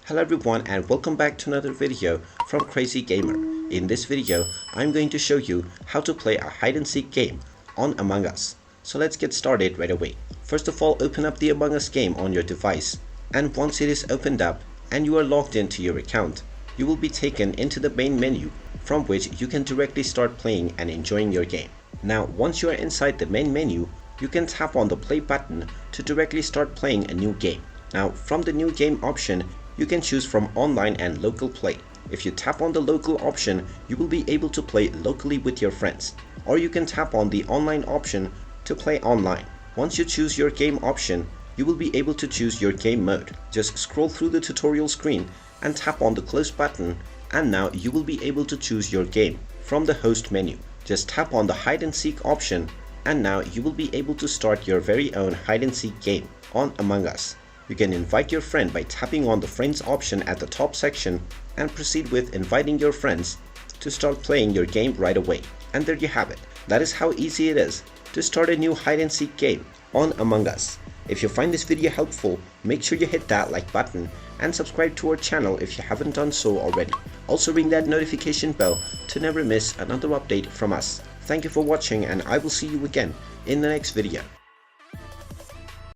Hello everyone and welcome back to another video from Crazy Gamer. In this video, I'm going to show you how to play a hide and seek game on Among Us. So let's get started right away. First of all, open up the Among Us game on your device, and once it is opened up and you are logged into your account, you will be taken into the main menu from which you can directly start playing and enjoying your game. Now once you are inside the main menu, you can tap on the play button to directly start playing a new game. Now from the new game option, you can choose from online and local play. If you tap on the local option, you will be able to play locally with your friends. Or you can tap on the online option to play online. Once you choose your game option, you will be able to choose your game mode. Just scroll through the tutorial screen and tap on the close button, and now you will be able to choose your game from the host menu. Just tap on the hide and seek option, and now you will be able to start your very own hide and seek game on Among Us. You can invite your friend by tapping on the friends option at the top section and proceed with inviting your friends to start playing your game right away. And there you have it. That is how easy it is to start a new hide and seek game on Among Us. If you find this video helpful, make sure you hit that like button and subscribe to our channel if you haven't done so already. Also ring that notification bell to never miss another update from us. Thank you for watching, and I will see you again in the next video.